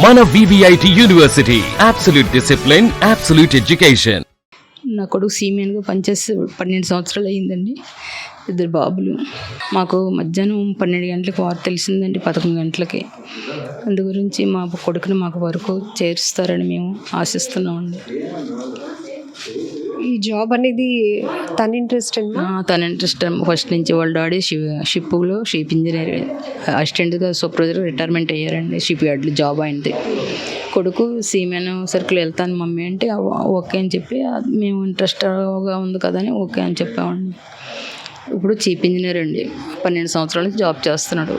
మన VVIT university, absolute discipline, absolute education. నా కొడుకు సీమెన్గా పనిచేసి 12 సంవత్సరాలు అయ్యిందండి. 2 బాబులు. మాకు మధ్యాహ్నం 12 గంటలకు వార్త తెలిసిందండి, 11 గంటలకి. అందు గురించి మా కొడుకుని మాకు వరకు చేరుస్తారని మేము ఆశిస్తున్నామండి. ఈ జాబ్ అనేది తన ఇంట్రెస్ట్ తన ఇంట్రెస్ట్. ఫస్ట్ నుంచి వాళ్ళ డాడీ షిప్లో షిప్ ఇంజనీర్ అసిస్టెంట్గా సూపర్వైజర్ రిటైర్మెంట్ అయ్యారండి. షిప్ యార్డ్లో జాబ్ అయింది. కొడుకు సీమెన్ సర్కిల్ వెళ్తాను మమ్మీ అంటే ఓకే అని చెప్పి మేము ఇంట్రెస్ట్గా ఉంది కదా అని ఓకే అని చెప్పామండి. ఇప్పుడు చీఫ్ ఇంజనీర్ అండి. 12 సంవత్సరాల నుంచి జాబ్ చేస్తున్నాడు.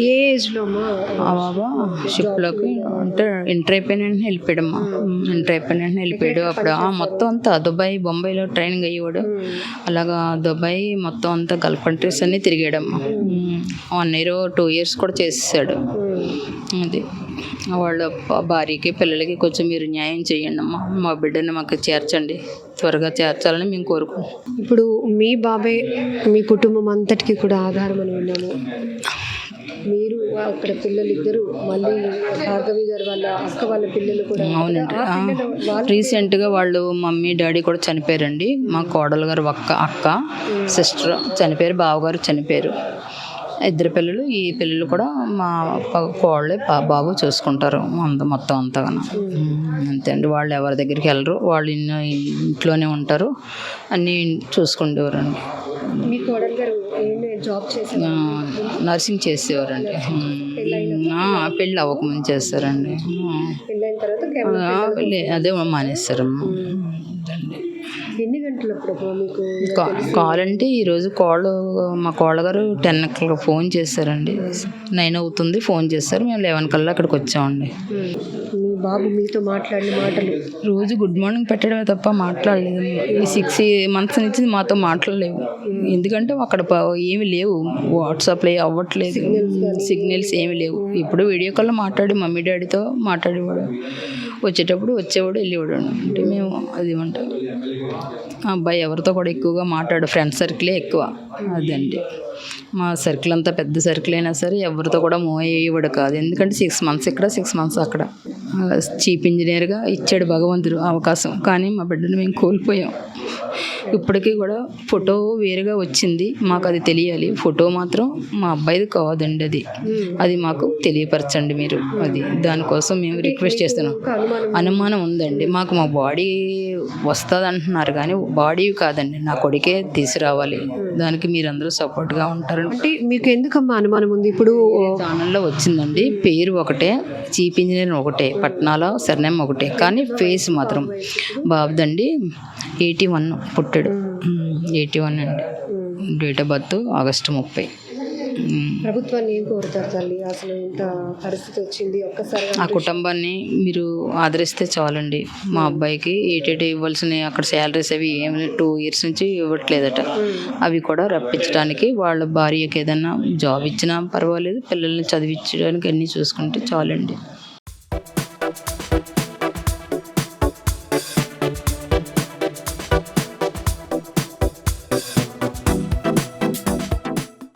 ఏ ఏజ్లో బాబా షిప్లోకి అంటే ఇంటర్ అయిపోయిన వెంటనే వెళ్ళిపోయాడమ్మా. ఇంటర్ అయిపోయిన వెంటనే వెళ్ళిపోయాడు. అప్పుడు మొత్తం అంతా దుబాయ్, బొంబాయిలో ట్రైనింగ్ అయ్యేవాడు. అలాగా దుబాయ్ మొత్తం అంతా గల్ఫ్ కంట్రీస్ అన్నీ తిరిగాడమ్మా. 1 year 2 years కూడా చేసేసాడు. అది వాళ్ళ భార్యకి పిల్లలకి కొంచెం మీరు న్యాయం చేయండి అమ్మా. మా బిడ్డని మాకు చేర్చండి, త్వరగా చేర్చాలని మేము కోరుకుంటాం. ఇప్పుడు మీ బాబే మీ కుటుంబం అంతటికి కూడా ఆధారం అని విన్నాము. మీరు అక్కడ పిల్లలు ఇద్దరు, మళ్ళీ భార్గవి గారు వాళ్ళ అక్క వాళ్ళ పిల్లలు కూడా. అవునండి. రీసెంట్గా వాళ్ళు మమ్మీ డాడీ కూడా చనిపోయారండి. మా కోడలు గారు అక్క సిస్టర్ చనిపోయారు, బావగారు చనిపోయారు. 2 పిల్లలు. ఈ పిల్లలు కూడా మా కోళ్ళే బాబు చూసుకుంటారు మొత్తం అంతగా. అంతే అండి. వాళ్ళు ఎవరి దగ్గరికి వెళ్ళరు, వాళ్ళు ఇంట్లోనే ఉంటారు, అన్నీ చూసుకుంటేవారండి. మీ కోడలు గారు జాబ్ చేశారు, నర్సింగ్ చేసేవారండి. పెళ్ళి అవ్వకముందు చేస్తారండి. పెళ్ళైన తర్వాత అదే మానేస్తారమ్మా. ఎన్ని గంటలప్పుడు మీకు కాల్ అంటే ఈరోజు మా కోళ్ళగారు 10 o'clock ఫోన్ చేశారండి. 9 అవుతుంది ఫోన్ చేస్తారు. మేము 11 కల్లా అక్కడికి వచ్చామండి. మీ బాబు మీతో మాట్లాడిన మాటలు? రోజు గుడ్ మార్నింగ్ పెట్టడమే తప్ప మాట్లాడలేదు. ఈ 6 months నుంచి మాతో మాట్లాడలేవు. ఎందుకంటే అక్కడ ఏమి లేవు, వాట్సాప్లో అవ్వట్లేదు, సిగ్నల్స్ ఏమి లేవు. ఇప్పుడు వీడియో కాల్లో మాట్లాడి మమ్మీ డాడీతో మాట్లాడేవాడు. వచ్చేటప్పుడు వచ్చేవాడు, వెళ్ళేవాడు. అంటే మేము అది ఉంటాం. అబ్బాయి ఎవరితో కూడా ఎక్కువగా మాట్లాడు, ఫ్రెండ్ సర్కిలే ఎక్కువ. అదండి. మా సర్కిల్ అంతా పెద్ద సర్కిల్ అయినా సరే ఎవరితో కూడా మూవ్ అయ్యేవాడు కాదు. ఎందుకంటే 6 months ఇక్కడ, 6 months అక్కడ. చీఫ్ ఇంజనీర్గా ఇచ్చాడు భగవంతుడు అవకాశం, కానీ మా బిడ్డను మేము కోల్పోయాం. ఇప్పటికీ కూడా ఫోటో వేరుగా వచ్చింది, మాకు అది తెలియాలి. ఫోటో మాత్రం మా అబ్బాయిది కాదండి. అది మాకు తెలియపరచండి మీరు. అది దానికోసం మేము రిక్వెస్ట్ చేస్తున్నాం. అనుమానం ఉందండి మాకు. మా బాడీ వస్తుంది అంటున్నారు కానీ బాడీ కాదండి, నా కొడుకే తీసుకురావాలి. దానికి మీరందరూ సపోర్ట్గా ఉంటారు. అంటే మీకు ఎందుకమ్మా అనుమానం ఉంది? ఇప్పుడు ఛానల్లో వచ్చిందండి, పేరు ఒకటే, చీఫ్ ఇంజనీర్ ఒకటే, పట్నాలో సర్నేమ్ ఒకటే, కానీ ఫేస్ మాత్రం బాబుదండి. 81 పుట్టాడు. 81 అండి. Date of birth August 30. ప్రభుత్వాన్ని ఏం కోరుతారు తల్లి? అసలు ఇంత పరిస్థితి వచ్చింది, ఒక్కసారి ఆ కుటుంబాన్ని మీరు ఆదరిస్తే చాలండి. మా అబ్బాయికి ఏటేటి ఇవ్వాల్సిన అక్కడ శాలరీస్ అవి ఏమైనా 2 years నుంచి ఇవ్వట్లేదట. అవి కూడా రప్పించడానికి, వాళ్ళ భార్యకి ఏదైనా జాబ్ ఇచ్చినా పర్వాలేదు, పిల్లల్ని చదివించడానికి అన్నీ చూసుకుంటే చాలండి.